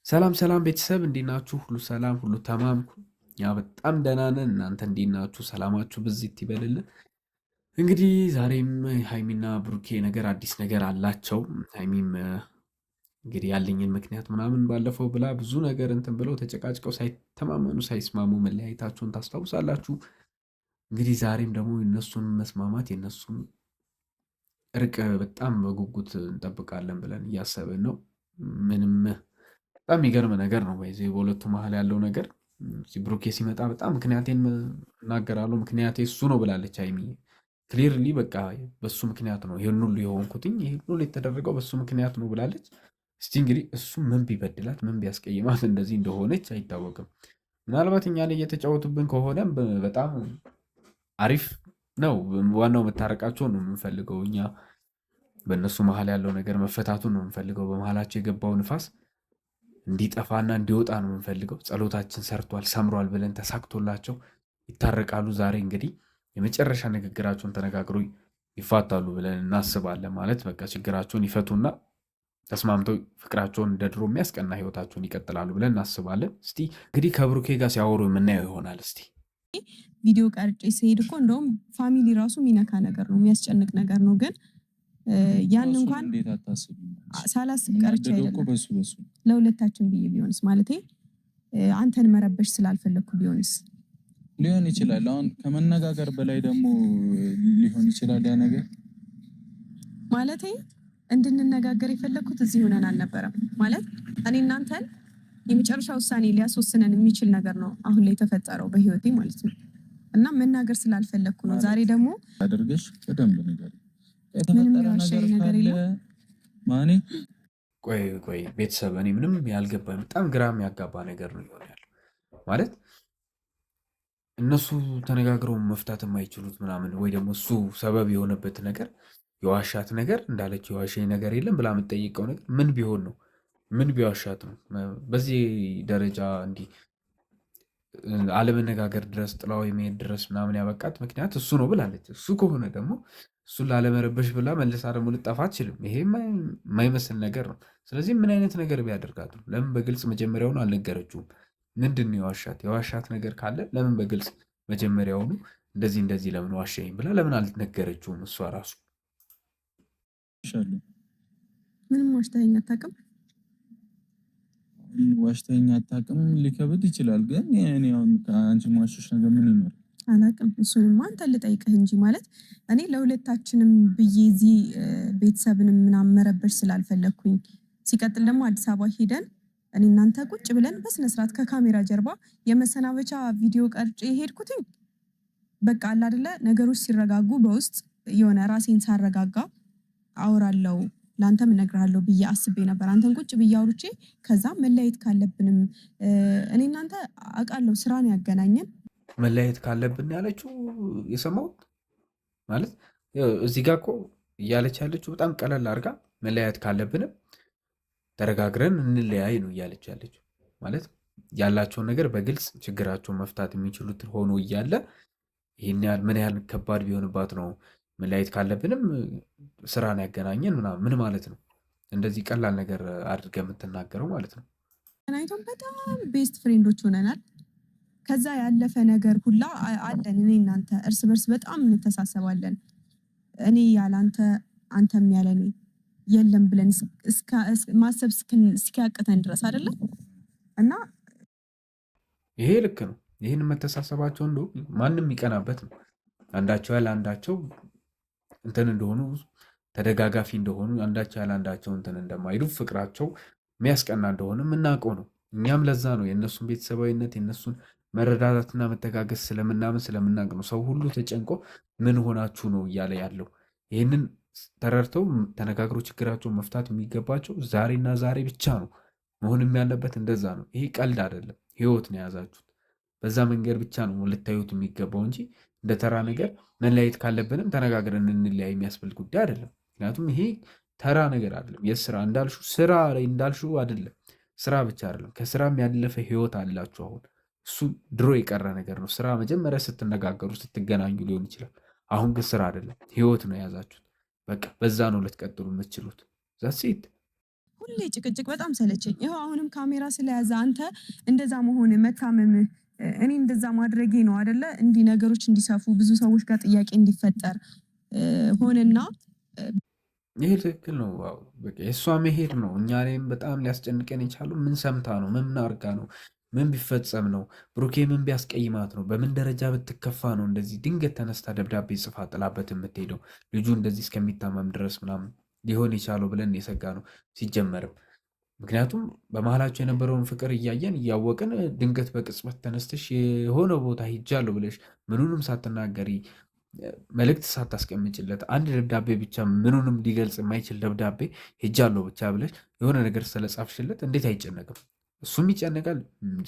ሰላም ሰላም ቤተሰብ እንዴት ናችሁ? ሁሉ ሰላም፣ ሁሉ ተማም። ያ በጣም ደህና ነን። እናንተ እንዴት ናችሁ? ሰላማችሁ ብዝት ይበልልን። እንግዲህ ዛሬም ሀይሚና ብሩኬ ነገር አዲስ ነገር አላቸው። ሀይሚም እንግዲህ ያለኝን ምክንያት ምናምን ባለፈው ብላ ብዙ ነገር እንትን ብለው ተጨቃጭቀው ሳይተማመኑ ሳይስማሙ መለያየታቸውን ታስታውሳላችሁ። እንግዲህ ዛሬም ደግሞ የነሱን መስማማት የነሱን እርቅ በጣም በጉጉት እንጠብቃለን ብለን እያሰብን ነው። ምንም በጣም የሚገርም ነገር ነው። በዚህ በሁለቱ መሀል ያለው ነገር ብሩኬ ሲመጣ በጣም ምክንያቴን እናገራለሁ፣ ምክንያቴ እሱ ነው ብላለች ሀይሚ። ክሊርሊ በቃ በሱ ምክንያት ነው ይህን ሁሉ የሆንኩትኝ፣ ይህ ሁሉ የተደረገው በሱ ምክንያት ነው ብላለች። እስቲ እንግዲህ እሱ ምን ቢበድላት ምን ቢያስቀይማት እንደዚህ እንደሆነች አይታወቅም። ምናልባት እኛ ላይ እየተጫወቱብን ከሆነ በጣም አሪፍ ነው። ዋናው መታረቃቸው ነው የምንፈልገው እኛ። በእነሱ መሀል ያለው ነገር መፈታቱን ነው የምንፈልገው። በመሀላቸው የገባው ንፋስ እንዲጠፋና እንዲወጣ ነው የምንፈልገው። ጸሎታችን ሰርቷል ሰምሯል ብለን ተሳክቶላቸው ይታረቃሉ። ዛሬ እንግዲህ የመጨረሻ ንግግራቸውን ተነጋግሮ ይፋታሉ ብለን እናስባለን። ማለት በቃ ችግራቸውን ይፈቱና ተስማምተው ፍቅራቸውን እንደ ድሮ የሚያስቀና ህይወታቸውን ይቀጥላሉ ብለን እናስባለን። እስቲ እንግዲህ ከብሩኬ ጋር ሲያወሩ የምናየው ይሆናል። እስቲ ቪዲዮ ቀርጬ ሲሄድ እኮ እንደውም ፋሚሊ ራሱ የሚነካ ነገር ነው፣ የሚያስጨንቅ ነገር ነው። ግን ያን እንኳን ሳላስብ ቀርቼ አይደለም። ለሁለታችን ብዬ ቢሆንስ ማለቴ አንተን መረበሽ ስላልፈለግኩ ቢሆንስ ሊሆን ይችላል። አሁን ከመነጋገር በላይ ደግሞ ሊሆን ይችላል ያ ነገር ማለቴ እንድንነጋገር የፈለግኩት እዚህ ሆነን አልነበረም። ማለት እኔ እናንተን የመጨረሻ ውሳኔ ሊያስወስነን የሚችል ነገር ነው አሁን ላይ የተፈጠረው በህይወቴ ማለት ነው። እና መናገር ስላልፈለግኩ ነው። ዛሬ ደግሞ አድርገሽ በደንብ ነገር የተፈጠረ ነገር የለም ማኔ። ቆይ ቤተሰብ፣ እኔ ምንም ያልገባኝ በጣም ግራ የሚያጋባ ነገር ነው ይሆን ያለው። ማለት እነሱ ተነጋግረው መፍታት የማይችሉት ምናምን ወይ ደግሞ እሱ ሰበብ የሆነበት ነገር የዋሻት ነገር እንዳለች የዋሸኝ ነገር የለም ብላ የምትጠይቀው ነገር ምን ቢሆን ነው? ምን ቢዋሻት ነው በዚህ ደረጃ እንዲህ አለመነጋገር ድረስ ጥላው የመሄድ ድረስ ምናምን ያበቃት ምክንያት እሱ ነው ብላለች። እሱ ከሆነ ደግሞ እሱን ላለመረበሽ ብላ መልሳ ደግሞ ልጠፋ አትችልም። ይሄ የማይመስል ነገር ነው። ስለዚህ ምን አይነት ነገር ቢያደርጋት ነው? ለምን በግልጽ መጀመሪያውኑ አልነገረችውም? ምንድን ነው የዋሻት ነገር ካለ ለምን በግልጽ መጀመሪያውኑ እንደዚህ ለምን ዋሻኝ ብላ ለምን አልነገረችውም? እሷ ራሱ ምንም ዋሽታኝ አታውቅም። ዋሽተኛ አታውቅም ሊከብድ ይችላል። ግን እኔ አሁን ከአንቺ ማሽሽ ነገር ምን ይኖር አላውቅም። እሱንማ አንተን ልጠይቅህ እንጂ ማለት እኔ ለሁለታችንም ብዬ እዚህ ቤተሰብንም ምናምን መረበሽ ስላልፈለግኩኝ፣ ሲቀጥል ደግሞ አዲስ አበባ ሄደን እኔ እናንተ ቁጭ ብለን በስነ ስርዓት ከካሜራ ጀርባ የመሰናበቻ ቪዲዮ ቀርጬ ሄድኩትኝ። በቃ አለ አይደለ ነገሮች ሲረጋጉ በውስጥ የሆነ ራሴን ሳረጋጋ አወራለሁ ለአንተም እነግርሃለሁ ብዬ አስቤ ነበር። አንተን ቁጭ ብዬ አውርቼ ከዛ መለያየት ካለብንም እኔ እናንተ አውቃለሁ ስራን ያገናኘን መለያየት ካለብን ያለችው የሰማሁት ማለት እዚህ ጋር እኮ እያለች ያለችው በጣም ቀለል አድርጋ መለያየት ካለብንም ተረጋግረን እንለያይ ነው እያለች ያለችው። ማለት ያላቸውን ነገር በግልጽ ችግራቸውን መፍታት የሚችሉት ሆኖ እያለ ይህን ያህል ምን ያህል ከባድ ቢሆንባት ነው መለያየት ካለብንም ስራን ያገናኘን ምናምን ምን ማለት ነው? እንደዚህ ቀላል ነገር አድርገህ የምትናገረው ማለት ነው። ተገናኝቶን በጣም ቤስት ፍሬንዶች ሆነናል። ከዛ ያለፈ ነገር ሁላ አለን። እኔ እናንተ እርስ በርስ በጣም እንተሳሰባለን። እኔ ያላንተ አንተም ያለኔ የለም ብለን ማሰብ እስኪያቅተን ድረስ አይደለም። እና ይሄ ልክ ነው። ይህን መተሳሰባቸው እንደው ማንም የሚቀናበት ነው። አንዳቸው ያለ አንዳቸው እንትን እንደሆኑ ተደጋጋፊ እንደሆኑ አንዳቸው ያለ አንዳቸው እንትን እንደማይሉ ፍቅራቸው የሚያስቀና እንደሆነ የምናውቀው ነው። እኛም ለዛ ነው የእነሱን ቤተሰባዊነት የእነሱን መረዳዳትና መተጋገዝ ስለምናምን ስለምናውቅ ነው ሰው ሁሉ ተጨንቆ ምን ሆናችሁ ነው እያለ ያለው። ይህንን ተረድተው ተነጋግሮ ችግራቸውን መፍታት የሚገባቸው ዛሬና ዛሬ ብቻ ነው። መሆንም ያለበት እንደዛ ነው። ይሄ ቀልድ አይደለም፣ ህይወት ነው የያዛችሁት። በዛ መንገድ ብቻ ነው ልታዩት የሚገባው እንጂ እንደ ተራ ነገር መለያየት ካለብንም ተነጋግረን እንለያይ የሚያስብል ጉዳይ አይደለም። ምክንያቱም ይሄ ተራ ነገር አይደለም። የስራ እንዳልሹ ስራ ላይ እንዳልሹ አይደለም። ስራ ብቻ አይደለም፣ ከስራም ያለፈ ህይወት አላችሁ። አሁን እሱ ድሮ የቀረ ነገር ነው። ስራ መጀመሪያ ስትነጋገሩ ስትገናኙ ሊሆን ይችላል። አሁን ግን ስራ አይደለም፣ ህይወት ነው የያዛችሁት። በቃ በዛ ነው ልትቀጥሉ የምትችሉት። ዛሴት ሁሌ ጭቅጭቅ በጣም ሰለቸኝ። ይኸው አሁንም ካሜራ ስለያዘ አንተ እንደዛ መሆን መታመምህ እኔ እንደዛ ማድረጌ ነው አይደለ? እንዲህ ነገሮች እንዲሰፉ ብዙ ሰዎች ጋር ጥያቄ እንዲፈጠር ሆነና ይሄ ትክክል ነው። አዎ በቃ የእሷ መሄድ ነው እኛ ላይም በጣም ሊያስጨንቀን የቻለው ምን ሰምታ ነው? ምን አርጋ ነው? ምን ቢፈጸም ነው? ብሩኬ ምን ቢያስቀይማት ነው? በምን ደረጃ ብትከፋ ነው እንደዚህ ድንገት ተነስታ ደብዳቤ ጽፋ ጥላበት የምትሄደው? ልጁ እንደዚህ እስከሚታመም ድረስ ምናምን ሊሆን የቻለው ብለን የሰጋ ነው ሲጀመርም። ምክንያቱም በመሀላቸው የነበረውን ፍቅር እያየን እያወቅን ድንገት በቅጽበት ተነስተሽ የሆነ ቦታ ሄጃለሁ ብለሽ ምኑንም ሳትናገሪ መልእክት ሳታስቀምጭለት አንድ ደብዳቤ ብቻ ምኑንም ሊገልጽ የማይችል ደብዳቤ ሄጃለሁ ብቻ ብለሽ የሆነ ነገር ስለጻፍሽለት እንዴት አይጨነቅም? እሱም ይጨነቃል።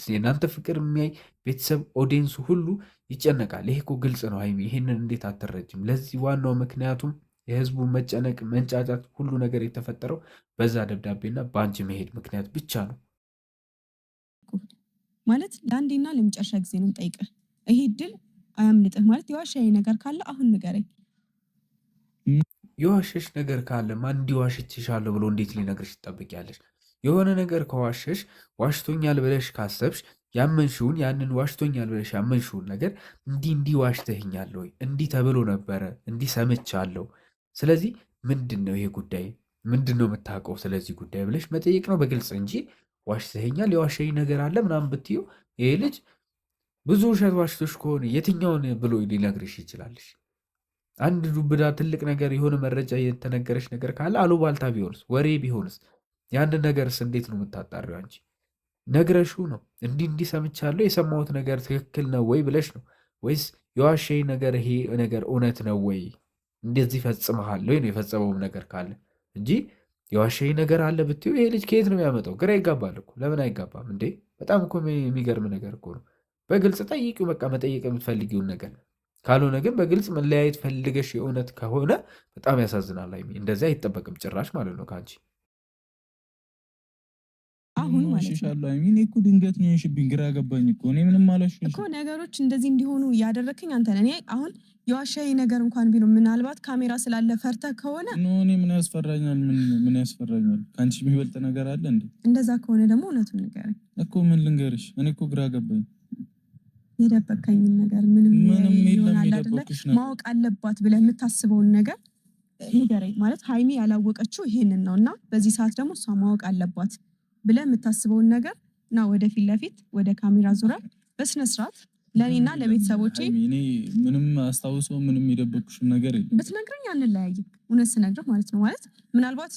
የእናንተ ፍቅር የሚያይ ቤተሰብ ኦዲየንሱ ሁሉ ይጨነቃል። ይሄ እኮ ግልጽ ነው ሀይሚ፣ ይህንን እንዴት አትረጅም? ለዚህ ዋናው ምክንያቱም የህዝቡ መጨነቅ፣ መንጫጫት፣ ሁሉ ነገር የተፈጠረው በዛ ደብዳቤና በአንቺ መሄድ ምክንያት ብቻ ነው። ማለት ለአንዴና ለመጨረሻ ጊዜ ነው የምጠይቅህ። ይሄ ድል አያምልጥህ። ማለት የዋሻዬ ነገር ካለ አሁን ንገረኝ። የዋሸሽ ነገር ካለ ማን እንዲዋሽችሻለሁ ብሎ እንዴት ሊነግርሽ ትጠብቂያለሽ? የሆነ ነገር ከዋሸሽ ዋሽቶኛል ብለሽ ካሰብሽ ያመንሽውን ያንን ዋሽቶኛል ብለሽ ያመንሽውን ነገር እንዲህ ዋሽተህኛል ወይ እንዲህ ተብሎ ነበረ እንዲህ ሰምቻለሁ፣ ስለዚህ ምንድን ነው ይሄ ጉዳይ ምንድን ነው የምታውቀው ስለዚህ ጉዳይ ብለሽ መጠየቅ ነው በግልጽ እንጂ ዋሽተኸኛል የዋሸኝ ነገር አለ ምናምን ብትዩ ይሄ ልጅ ብዙ ውሸት ዋሽቶሽ ከሆነ የትኛውን ብሎ ሊነግርሽ ይችላልሽ? አንድ ዱብዳ ትልቅ ነገር የሆነ መረጃ የተነገረሽ ነገር ካለ አሉባልታ ቢሆንስ ወሬ ቢሆንስ ያንን ነገርስ እንዴት ነው የምታጣሪው? አንቺ ነግረሽው ነው እንዲህ ሰምቻለሁ የሰማሁት ነገር ትክክል ነው ወይ ብለሽ ነው ወይስ የዋሸኝ ነገር ይሄ ነገር እውነት ነው ወይ እንደዚህ ፈጽመሃል ወይ ነው የፈጸመውም ነገር ካለ እንጂ የዋሸኝ ነገር አለ ብትዩ ይሄ ልጅ ከየት ነው የሚያመጣው? ግራ ይጋባል እኮ። ለምን አይጋባም እንዴ? በጣም እኮ የሚገርም ነገር እኮ ነው። በግልጽ ጠይቂው፣ በቃ መጠየቅ የምትፈልጊውን ነገር። ካልሆነ ግን በግልጽ መለያየት ፈልገሽ የእውነት ከሆነ በጣም ያሳዝናል። ሀይሚ እንደዚያ አይጠበቅም ጭራሽ ማለት ነው ከአንቺ። አሁን ማለት ነው እኔ እኮ ድንገት ነው የሽብኝ፣ ግራ ገባኝ እኮ እኔ ምንም አላልሽም እኮ ነገሮች እንደዚህ እንዲሆኑ ያደረክኝ አንተ ነህ። እኔ አሁን የዋሻዬ ነገር እንኳን ቢኖር ምናልባት ካሜራ ስላለ ፈርተህ ከሆነ እኔ ምን ያስፈራኛል? ምን ያስፈራኛል? ከአንቺ የሚበልጥ ነገር አለ እንዴ? እንደዛ ከሆነ ደግሞ እውነቱን ንገረኝ እኮ። ምን ልንገርሽ? እኔ እኮ ግራ ገባኝ። የደበቀኝን ነገር ምንም የለም የደበኩሽ ነገር ማወቅ አለባት ብለህ የምታስበውን ነገር ንገረኝ። ማለት ሀይሚ ያላወቀችው ይሄንን ነው እና በዚህ ሰዓት ደግሞ እሷ ማወቅ አለባት ብለህ የምታስበውን ነገር እና ወደፊት ለፊት ወደ ካሜራ ዙሪያ በስነ ስርዓት ለእኔና ለቤተሰቦቼ እኔ ምንም አስታውሰው ምንም የደበኩሽ ነገር የለም። ብትነግረኝ አንለያይም። እውነት ስነግርህ ማለት ነው። ማለት ምናልባት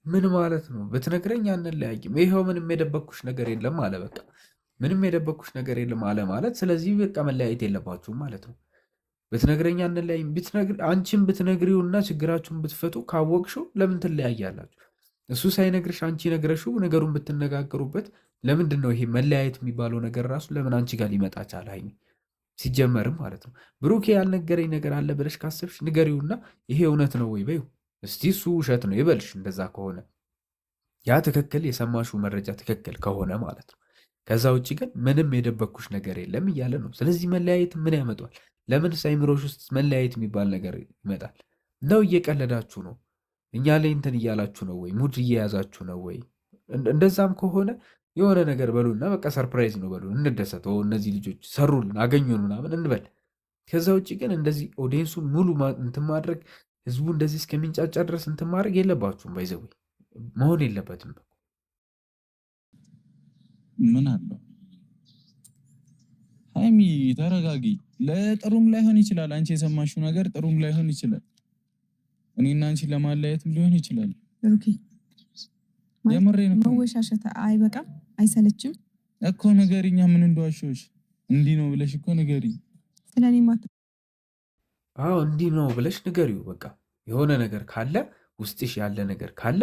ምን ማለት ነው? ብትነግረኝ አንለያይም። ይኸው ምንም የደበኩሽ ነገር የለም አለ። በቃ ምንም የደበኩሽ ነገር የለም አለ ማለት ስለዚህ በቃ መለያየት የለባችሁም ማለት ነው። ብትነግረኝ አንለያይም። አንቺን ብትነግሪውና ችግራችሁን ብትፈቱ ካወቅሽው ለምን ትለያያላችሁ? እሱ ሳይነግርሽ አንቺ ነግረሽው ነገሩን ብትነጋገሩበት ለምንድን ነው ይሄ መለያየት የሚባለው ነገር ራሱ ለምን አንቺ ጋር ሊመጣ ቻለ? ሀይሚ ሲጀመርም ማለት ነው ብሩኬ ያልነገረኝ ነገር አለ ብለሽ ካሰብሽ ንገሪውና ይሄ እውነት ነው ወይ በይው እስቲ። እሱ ውሸት ነው ይበልሽ። እንደዛ ከሆነ ያ ትክክል የሰማሽው መረጃ ትክክል ከሆነ ማለት ነው። ከዛ ውጭ ግን ምንም የደበኩሽ ነገር የለም እያለ ነው። ስለዚህ መለያየት ምን ያመጧል? ለምን ሳይምሮሽ ውስጥ መለያየት የሚባል ነገር ይመጣል? ነው እየቀለዳችሁ ነው? እኛ ላይ እንትን እያላችሁ ነው ወይ? ሙድ እየያዛችሁ ነው ወይ? እንደዛም ከሆነ የሆነ ነገር በሉና በቃ ሰርፕራይዝ ነው በሉ፣ እንደሰት። እነዚህ ልጆች ሰሩልን አገኙን ምናምን እንበል። ከዛ ውጭ ግን እንደዚህ ኦዲየንሱን ሙሉ እንትን ማድረግ ህዝቡ እንደዚህ እስከሚንጫጫ ድረስ እንትን ማድረግ የለባችሁም። ባይዘው መሆን የለበትም። ምን አለው ሀይሚ ተረጋጊ። ለጥሩም ላይሆን ይችላል። አንቺ የሰማሽው ነገር ጥሩም ላይሆን ይችላል። እኔና አንቺ ለማለያየትም ሊሆን ይችላል። ኦኬ የምሬን ነው። መወሻሸት አይበቃም? አይሰለችም እኮ ንገሪኛ። ምን እንደዋሸሁሽ እንዲህ ነው ብለሽ እኮ ንገሪኝ። ስለኔ አዎ እንዲህ ነው ብለሽ ንገሪው። በቃ የሆነ ነገር ካለ ውስጥሽ ያለ ነገር ካለ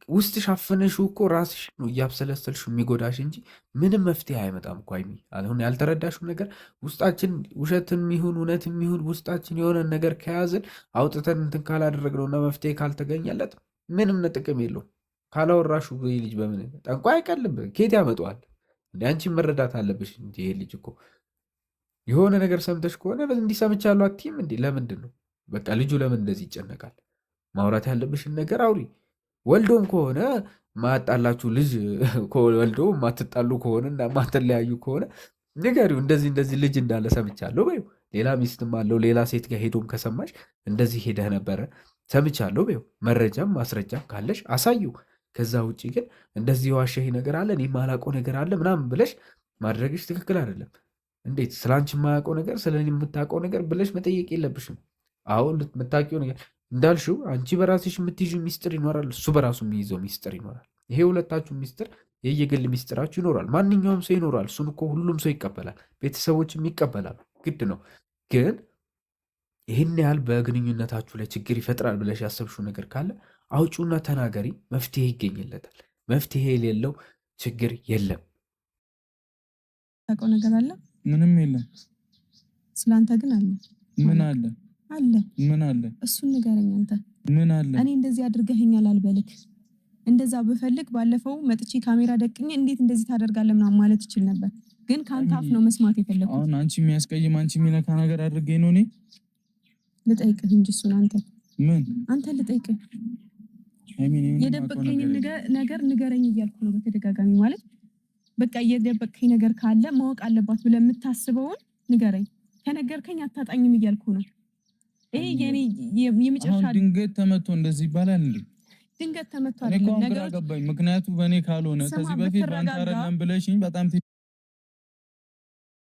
ውስጥሽ አፈነሽው እኮ ራስሽ ነው እያብሰለሰልሽ የሚጎዳሽ እንጂ ምንም መፍትሄ አይመጣም እኮ ሀይሚ። አሁን ያልተረዳሽው ነገር ውስጣችን ውሸትም ይሁን እውነትም ይሁን ውስጣችን የሆነ ነገር ከያዝን አውጥተን እንትን ካላደረግነውና መፍትሄ ካልተገኘለት ምንም ጥቅም የለውም። ካላወራሹ ልጅ በምን ጠንቋ አይቀልም? ኬት ያመጣዋል? እንደ አንቺን መረዳት አለብሽ እንጂ ይሄ ልጅ እኮ የሆነ ነገር ሰምተሽ ከሆነ እንዲህ ሰምቻለሁ አትይም እንዴ? ለምንድን ነው በቃ ልጁ ለምን እንደዚህ ይጨነቃል? ማውራት ያለብሽን ነገር አውሪ። ወልዶም ከሆነ ማያጣላችሁ ልጅ ወልዶ ማትጣሉ ከሆነና ማትለያዩ ከሆነ ንገሪው። እንደዚህ እንደዚህ ልጅ እንዳለ ሰምቻለሁ በይው። ሌላ ሚስትም አለው ሌላ ሴት ጋር ሄዶም ከሰማሽ እንደዚህ ሄደህ ነበረ ሰምቻለሁ በይው። መረጃም ማስረጃም ካለሽ አሳዩ። ከዛ ውጭ ግን እንደዚህ የዋሸህ ነገር አለ እኔ የማላውቀው ነገር አለ ምናምን ብለሽ ማድረግሽ ትክክል አይደለም። እንዴት ስለ አንቺ የማያውቀው ነገር ስለ እኔ የምታውቀው ነገር ብለሽ መጠየቅ የለብሽም። አሁን የምታውቂው ነገር እንዳልሽው አንቺ በራስሽ የምትይዙ ሚስጥር ይኖራል፣ እሱ በራሱ የሚይዘው ሚስጥር ይኖራል። ይሄ ሁለታችሁ ሚስጥር የየግል ሚስጥራችሁ ይኖራል። ማንኛውም ሰው ይኖራል። እሱን እኮ ሁሉም ሰው ይቀበላል፣ ቤተሰቦችም ይቀበላሉ። ግድ ነው። ግን ይህን ያህል በግንኙነታችሁ ላይ ችግር ይፈጥራል ብለሽ ያሰብሽው ነገር ካለ አውጪውና ተናገሪ። መፍትሄ ይገኝለታል። መፍትሄ የሌለው ችግር የለም። ታውቀው ነገር አለ? ምንም የለም። ስላንተ ግን አለ። ምን አለ? አለ። ምን አለ? እሱን ንገረኝ አንተ። ምን አለ? እኔ እንደዚህ አድርገኸኛል አልበልክ። እንደዛ ብፈልግ ባለፈው መጥቼ ካሜራ ደቅኜ እንዴት እንደዚህ ታደርጋለህ ምናምን ማለት ይችል ነበር። ግን ከአንተ አፍ ነው መስማት የፈለኩት። አሁን አንቺ የሚያስቀይም አንቺ የሚነካ ነገር አድርጌ ነው እኔ ልጠይቅህ እንጂ እሱን ምን አንተ ልጠይቅህ። የደበቀኝ ነገር ንገረኝ እያልኩ ነው በተደጋጋሚ። ማለት በቃ የደበቀኝ ነገር ካለ ማወቅ አለባት ብለህ የምታስበውን ንገረኝ። ከነገርከኝ አታጣኝም እያልኩ ነው። ይሄ የኔ የመጨረሻ ድንገት ተመቶ እንደዚህ ይባላል እንዴ? ድንገት ተመቶ አይደለም ነገር ገባኝ። ምክንያቱ በእኔ ካልሆነ ከዚህ በፊት ባንተ አይደለም ብለሽኝ በጣም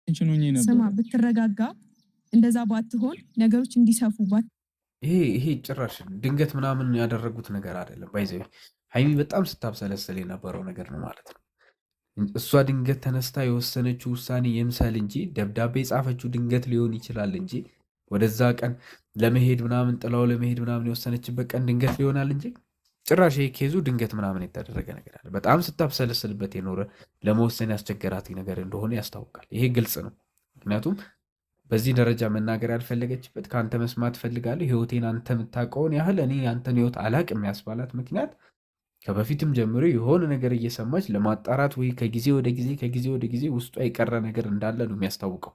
ቴንሽኑኝ ነበር። ስማ ብትረጋጋ እንደዛ ባትሆን ነገሮች እንዲሰፉ ይሄ ጭራሽ ድንገት ምናምን ያደረጉት ነገር አይደለም። ባይዘው ሀይሚ በጣም ስታብሰለሰል የነበረው ነገር ነው ማለት ነው። እሷ ድንገት ተነስታ የወሰነችው ውሳኔ ይምሰል እንጂ ደብዳቤ የጻፈችው ድንገት ሊሆን ይችላል እንጂ ወደዛ ቀን ለመሄድ ምናምን ጥላው ለመሄድ ምናምን የወሰነችበት ቀን ድንገት ሊሆናል እንጂ ጭራሽ ይሄ ኬዙ ድንገት ምናምን የተደረገ ነገር አለ። በጣም ስታብሰለስልበት የኖረ ለመወሰን ያስቸገራት ነገር እንደሆነ ያስታውቃል። ይሄ ግልጽ ነው። ምክንያቱም በዚህ ደረጃ መናገር ያልፈለገችበት ከአንተ መስማት ፈልጋለሁ፣ ህይወቴን አንተ የምታውቀውን ያህል እኔ አንተን ህይወት አላቅም የሚያስባላት ምክንያት ከበፊትም ጀምሮ የሆነ ነገር እየሰማች ለማጣራት ወይ ከጊዜ ወደ ጊዜ ውስጧ የቀረ ነገር እንዳለ ነው የሚያስታውቀው።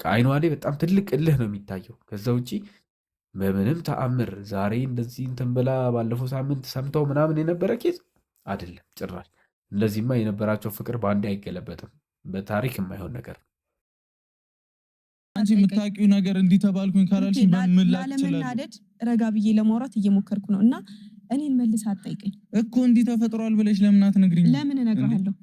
አይኗ ላይ በጣም ትልቅ እልህ ነው የሚታየው። ከዛ ውጪ በምንም ተአምር ዛሬ እንደዚህ እንትን ብላ ባለፈው ሳምንት ሰምተው ምናምን የነበረ ኬዝ አይደለም ጭራሽ። እንደዚህማ የነበራቸው ፍቅር በአንዴ አይገለበጥም። በታሪክ የማይሆን ነገር አንቺ የምታውቂው ነገር እንዲህ ተባልኩኝ ካላልሽኝ በምላጭ ላለመናደድ ረጋ ብዬ ለማውራት እየሞከርኩ ነው እና እኔን መልስ አትጠይቀኝ እኮ። እንዲህ ተፈጥሯል ብለሽ ለምን አትነግሪኝ? ለምን እነግርሃለሁ?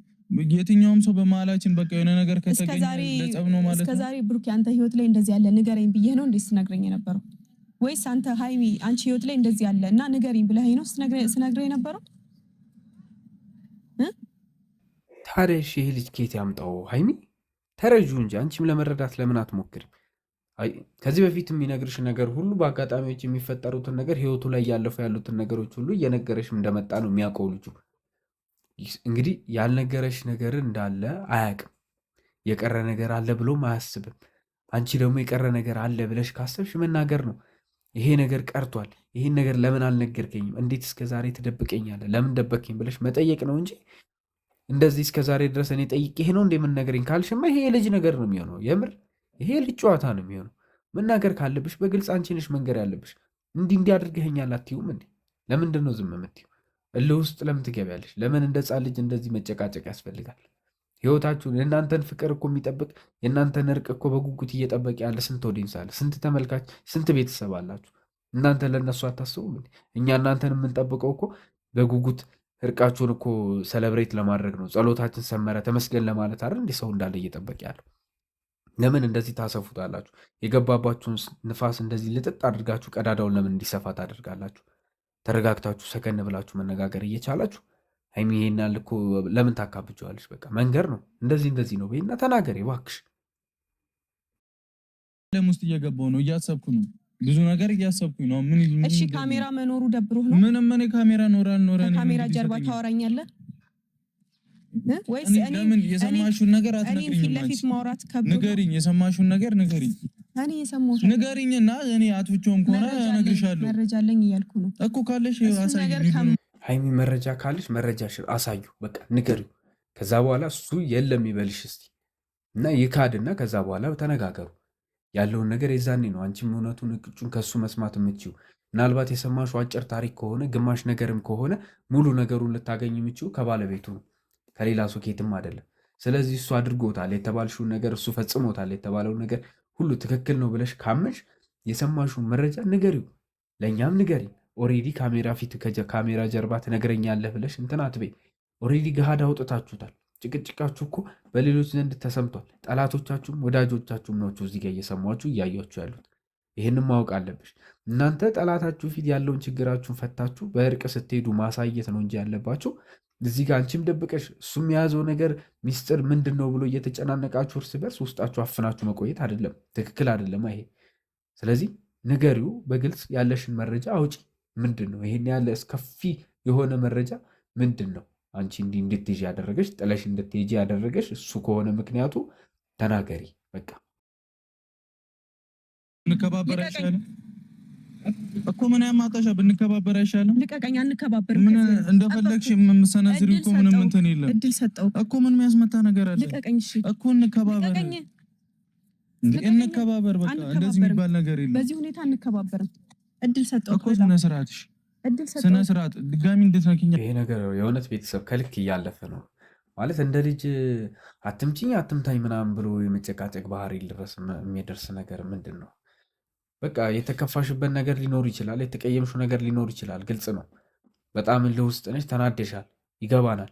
የትኛውም ሰው በመሀላችን በቃ የሆነ ነገር ከተገኘ ለጸብ ነው ማለት ነው። እስከዛሬ ብሩክ አንተ ህይወት ላይ እንደዚህ ያለ ንገረኝ ብዬ ነው እንዴ ስነግረኝ የነበረው? ወይስ አንተ ሀይሚ አንቺ ህይወት ላይ እንደዚህ ያለ እና ንገረኝ ብለህ ነው ስነግረኝ የነበረው? ታዲያ ይሄ ልጅ ኬት ያምጣው? ሀይሚ ተረጁ እንጂ አንቺም ለመረዳት ለምን አትሞክሪም? ከዚህ በፊት የሚነግርሽ ነገር ሁሉ በአጋጣሚዎች የሚፈጠሩትን ነገር ህይወቱ ላይ ያለፉ ያሉትን ነገሮች ሁሉ እየነገረሽም እንደመጣ ነው የሚያውቀው ልጁ። እንግዲህ ያልነገረሽ ነገር እንዳለ አያውቅም። የቀረ ነገር አለ ብሎም አያስብም። አንቺ ደግሞ የቀረ ነገር አለ ብለሽ ካሰብሽ መናገር ነው። ይሄ ነገር ቀርቷል፣ ይህን ነገር ለምን አልነገርከኝም? እንዴት እስከዛሬ ትደብቀኛለህ? ለምን ደበከኝ ብለሽ መጠየቅ ነው እንጂ እንደዚህ እስከዛሬ ድረስ እኔ ጠይቄ ይሄ ነው እንደምንነገረኝ ካልሽማ ይሄ የልጅ ነገር ነው የሚሆነው። የምር ይሄ ልጅ ጨዋታ ነው የሚሆነው። መናገር ካለብሽ በግልጽ አንቺ ነሽ መንገር ያለብሽ። እንዲህ አድርገኸኛል አትይውም እንዴ? ለምንድን ነው ዝም የምትይው? እልህ ውስጥ ለምን ትገቢያለሽ? ለምን እንደ ሕፃን ልጅ እንደዚህ መጨቃጨቅ ያስፈልጋል? ህይወታችሁን የእናንተን ፍቅር እኮ የሚጠብቅ የእናንተን እርቅ እኮ በጉጉት እየጠበቀ ያለ ስንት ኦዲየንስ አለ፣ ስንት ተመልካች፣ ስንት ቤተሰብ አላችሁ። እናንተ ለእነሱ አታስቡም? እኛ እናንተን የምንጠብቀው እኮ በጉጉት እርቃችሁን እኮ ሰለብሬት ለማድረግ ነው። ጸሎታችን ሰመረ ተመስገን ለማለት አይደል? እንዲህ ሰው እንዳለ እየጠበቀ ያለው። ለምን እንደዚህ ታሰፉታላችሁ? የገባባችሁን ንፋስ እንደዚህ ልጥጥ አድርጋችሁ ቀዳዳውን ለምን እንዲሰፋ ታደርጋላችሁ? ተረጋግታችሁ ሰከን ብላችሁ መነጋገር እየቻላችሁ ሀይሚ ይሄን ያህል እኮ ለምን ታካብጀዋለች? በቃ መንገር ነው። እንደዚህ ነው በይና ተናገሪ እባክሽ። ለም ውስጥ እየገባሁ ነው፣ እያሰብኩ ነው፣ ብዙ ነገር እያሰብኩኝ ነው። እሺ ካሜራ መኖሩ ደብሮህ ነው? ምንም እኔ ካሜራ ኖረ ካሜራ ጀርባ ታወራኛለህ ወይስ ለምን የሰማሽውን ነገር አትነግሪኝም? ፊት ለፊት ማውራት ከብዶ ንገሪኝ፣ የሰማሽውን ነገር ንገሪኝ። እኔ የሰማሁት ንገሪኝና እኔ አትፍቾም ከሆነ እነግርሻለሁ። መረጃ አለኝ እያልኩ ነው እኮ። ካለሽ አሳይኝ። ሀይሚ መረጃ ካለሽ መረጃሽን አሳዩ፣ በቃ ንገሪው። ከዛ በኋላ እሱ የለም ይበልሽ እስቲ እና ይካድና ከዛ በኋላ ተነጋገሩ። ያለውን ነገር የዛኔ ነው አንቺም እውነቱን እቅጩን ከሱ መስማት የምትችው። ምናልባት የሰማሽው አጭር ታሪክ ከሆነ ግማሽ ነገርም ከሆነ ሙሉ ነገሩን ልታገኝ የምችው ከባለቤቱ ነው፣ ከሌላ ሰው ኬትም አይደለም። ስለዚህ እሱ አድርጎታል የተባልሽውን ነገር እሱ ፈጽሞታል የተባለውን ነገር ሁሉ ትክክል ነው ብለሽ ካመንሽ የሰማሽውን መረጃ ንገሪው፣ ለእኛም ንገሪ። ኦሬዲ ካሜራ ፊት ካሜራ ጀርባ ትነግረኛለህ ብለሽ እንትን አትበይ። ኦሬዲ ገሃድ አውጥታችሁታል። ጭቅጭቃችሁ እኮ በሌሎች ዘንድ ተሰምቷል። ጠላቶቻችሁም ወዳጆቻችሁም ናቸው እዚህ ጋር እየሰሟችሁ እያያችሁ ያሉት። ይህንም ማወቅ አለብሽ። እናንተ ጠላታችሁ ፊት ያለውን ችግራችሁን ፈታችሁ በእርቅ ስትሄዱ ማሳየት ነው እንጂ ያለባችሁ እዚህ ጋር አንቺም ደብቀሽ እሱም የያዘው ነገር ሚስጥር ምንድን ነው ብሎ እየተጨናነቃችሁ እርስ በርስ ውስጣችሁ አፍናችሁ መቆየት አይደለም፣ ትክክል አይደለም ይሄ። ስለዚህ ንገሪው፣ በግልጽ ያለሽን መረጃ አውጪ። ምንድን ነው ይሄን ያለ እስከፊ የሆነ መረጃ ምንድን ነው? አንቺ እንዲህ እንድትይዥ ያደረገሽ ጥለሽ እንድትሄጂ ያደረገሽ እሱ ከሆነ ምክንያቱ ተናገሪ። በቃ እንከባበር አይሻልም እኮ? ምን ያማጣሻ? ብንከባበር አይሻልም? ልቀቀኝ። አንከባበር። ምን እንደፈለግሽ የምሰነዝሪው እኮ ምንም እንትን የለም እድል ሰጠው እኮ። ምን የሚያስመታ ነገር አለ? ልቀቀኝ። እሺ እኮ እንከባበር፣ እንከባበር። በቃ እንደዚህ የሚባል ነገር የለም። በዚህ ሁኔታ እንከባበር። እድል ሰጠው እኮ ስነ ስርዓትሽ፣ ስነ ስርዓት ድጋሚ እንድትነኪኝ። ይሄ ነገር የእውነት ቤተሰብ ከልክ እያለፈ ነው ማለት። እንደ ልጅ አትምጪኝ አትምታኝ ምናምን ብሎ የመጨቃጨቅ ባህሪ የሚደርስ ነገር ምንድን ነው? በቃ የተከፋሽበት ነገር ሊኖር ይችላል፣ የተቀየምሽው ነገር ሊኖር ይችላል። ግልጽ ነው። በጣም እልህ ውስጥ ነሽ፣ ተናደሻል፣ ይገባናል።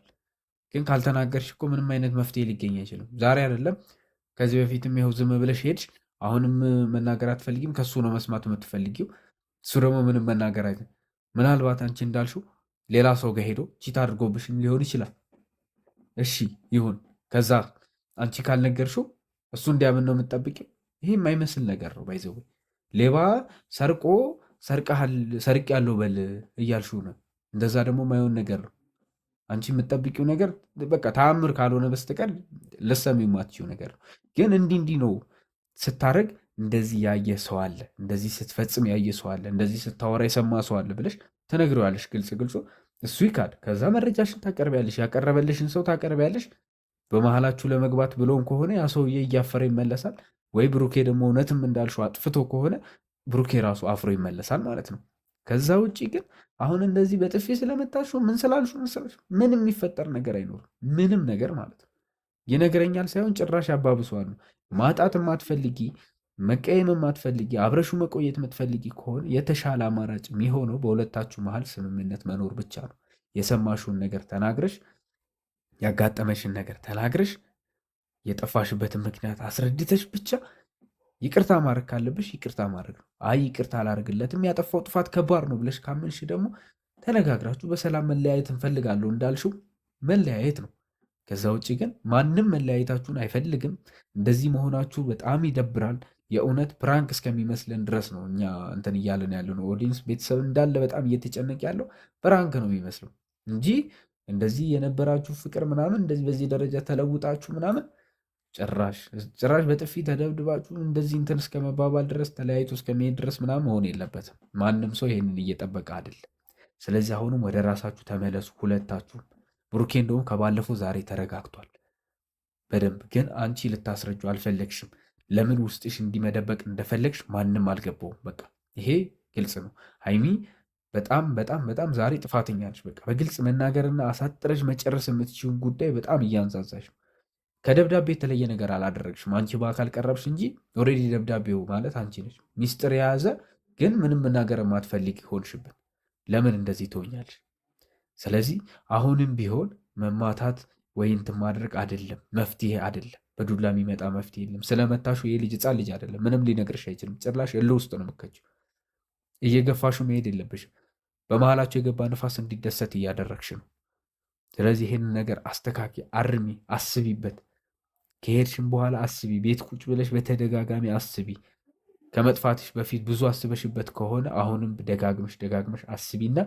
ግን ካልተናገርሽ እኮ ምንም አይነት መፍትሄ ሊገኝ አይችልም። ዛሬ አይደለም ከዚህ በፊትም ይኸው ዝም ብለሽ ሄድሽ። አሁንም መናገር አትፈልጊም። ከሱ ነው መስማት የምትፈልጊው። እሱ ደግሞ ምንም መናገር አይደለም። ምናልባት አንቺ እንዳልሽው ሌላ ሰው ጋር ሄዶ ቺት አድርጎብሽም ሊሆን ይችላል። እሺ ይሁን። ከዛ አንቺ ካልነገርሽው እሱ እንዲያምን ነው የምትጠብቂው። ይሄ የማይመስል ነገር ነው። ባይዘው ሌባ ሰርቆ ሰርቅ ያለው በል እያልሽው ነው። እንደዛ ደግሞ ማይሆን ነገር ነው። አንቺ የምትጠብቂው ነገር በቃ ተአምር ካልሆነ በስተቀር ልትሰሚው የማትችይው ነገር ነው። ግን እንዲህ ነው ስታረግ እንደዚህ ያየ ሰው አለ፣ እንደዚህ ስትፈጽም ያየ ሰው አለ፣ እንደዚህ ስታወራ የሰማ ሰው አለ ብለሽ ትነግሪዋለሽ። ግልጽ ግልጹ እሱ ይካድ። ከዛ መረጃሽን ታቀርቢያለሽ፣ ያቀረበልሽን ሰው ታቀርቢያለሽ። በመሀላችሁ ለመግባት ብለውም ከሆነ ያ ሰውዬ እያፈረ ይመለሳል። ወይ ብሩኬ ደግሞ እውነትም እንዳልሽው አጥፍቶ ከሆነ ብሩኬ ራሱ አፍሮ ይመለሳል ማለት ነው። ከዛ ውጭ ግን አሁን እንደዚህ በጥፊ ስለመታሽው ምን ስላልሽው መሰለሽ ምን የሚፈጠር ነገር አይኖርም። ምንም ነገር ማለት ነው። ይነግረኛል ሳይሆን ጭራሽ አባብሷል ነው። ማጣት የማትፈልጊ መቀየም የማትፈልጊ አብረሹ መቆየት የምትፈልጊ ከሆነ የተሻለ አማራጭ የሚሆነው በሁለታችሁ መሀል ስምምነት መኖር ብቻ ነው። የሰማሽውን ነገር ተናግረሽ፣ ያጋጠመሽን ነገር ተናግረሽ፣ የጠፋሽበትን ምክንያት አስረድተሽ ብቻ ይቅርታ ማድረግ ካለብሽ ይቅርታ ማድረግ ነው። አይ ይቅርታ አላደርግለትም ያጠፋው ጥፋት ከባድ ነው ብለሽ ካመንሽ ደግሞ ተነጋግራችሁ በሰላም መለያየት እንፈልጋለሁ እንዳልሽው መለያየት ነው። ከዛ ውጭ ግን ማንም መለያየታችሁን አይፈልግም። እንደዚህ መሆናችሁ በጣም ይደብራል። የእውነት ፕራንክ እስከሚመስለን ድረስ ነው እኛ እንትን እያለን ያለ ነው። ኦዲየንስ ቤተሰብ እንዳለ በጣም እየተጨነቅ ያለው ፕራንክ ነው የሚመስለው እንጂ እንደዚህ የነበራችሁ ፍቅር ምናምን እንደዚህ በዚህ ደረጃ ተለውጣችሁ ምናምን ጭራሽ በጥፊ ተደብድባችሁ እንደዚህ እንትን እስከ መባባል ድረስ ተለያይቶ እስከመሄድ ድረስ ምናምን መሆን የለበትም። ማንም ሰው ይሄንን እየጠበቀ አይደለም። ስለዚህ አሁንም ወደ ራሳችሁ ተመለሱ ሁለታችሁም። ብሩኬ እንደውም ከባለፈው ዛሬ ተረጋግቷል በደንብ። ግን አንቺ ልታስረጁ አልፈለግሽም። ለምን ውስጥሽ እንዲመደበቅ እንደፈለግሽ ማንም አልገባውም። በቃ ይሄ ግልጽ ነው። ሀይሚ በጣም በጣም በጣም ዛሬ ጥፋተኛ ነች። በቃ በግልጽ መናገርና አሳጥረሽ መጨረስ የምትችውን ጉዳይ በጣም እያንዛዛሽ ነው። ከደብዳቤ የተለየ ነገር አላደረግሽም። አንቺ በአካል ቀረብሽ እንጂ ኦልሬዲ ደብዳቤው ማለት አንቺ ነች። ሚስጥር የያዘ ግን ምንም መናገር የማትፈልግ ሆንሽብን። ለምን እንደዚህ ትሆኛለሽ? ስለዚህ አሁንም ቢሆን መማታት ወይ እንትን ማድረግ አይደለም መፍትሄ አይደለም። በዱላ የሚመጣ መፍትሄ የለም። ስለመታሹ ይሄ ልጅ ሕፃን ልጅ አይደለም። ምንም ሊነግርሽ አይችልም። ጭራሽ እልህ ውስጥ ነው የምከችው። እየገፋሹ መሄድ የለብሽም። በመሀላቸው የገባ ንፋስ እንዲደሰት እያደረግሽ ነው። ስለዚህ ይህን ነገር አስተካኪ፣ አርሚ፣ አስቢበት። ከሄድሽም በኋላ አስቢ። ቤት ቁጭ ብለሽ በተደጋጋሚ አስቢ። ከመጥፋትሽ በፊት ብዙ አስበሽበት ከሆነ አሁንም ደጋግመሽ አስቢና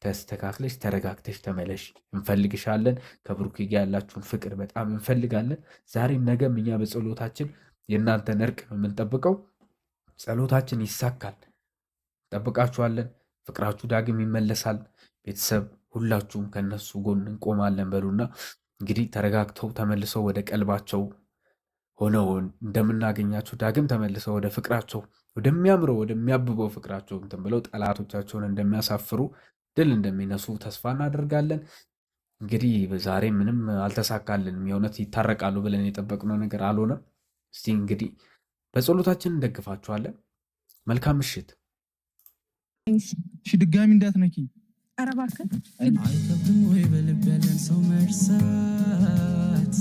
ተስተካክለሽ ተረጋግተሽ ተመለሽ። እንፈልግሻለን። ከብሩኬ ጋር ያላችሁን ፍቅር በጣም እንፈልጋለን። ዛሬም ነገም እኛ በጸሎታችን የእናንተን እርቅ ነው የምንጠብቀው። ጸሎታችን ይሳካል። እንጠብቃችኋለን። ፍቅራችሁ ዳግም ይመለሳል። ቤተሰብ ሁላችሁም ከነሱ ጎን እንቆማለን በሉና እንግዲህ ተረጋግተው ተመልሰው ወደ ቀልባቸው ሆነው እንደምናገኛቸው ዳግም ተመልሰው ወደ ፍቅራቸው ወደሚያምረው ወደሚያብበው ፍቅራቸው እንትን ብለው ጠላቶቻቸውን እንደሚያሳፍሩ ድል እንደሚነሱ ተስፋ እናደርጋለን። እንግዲህ ዛሬ ምንም አልተሳካልንም። የእውነት ይታረቃሉ ብለን የጠበቅነው ነገር አልሆነም። እስቲ እንግዲህ በጸሎታችን እንደግፋችኋለን። መልካም ምሽት። እሺ ድጋሚ እንዳትነኪኝ። ኧረ እባክህ አይከብድም ወይ በልብ ያለን ሰው መርሳት?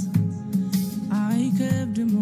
አይከብድም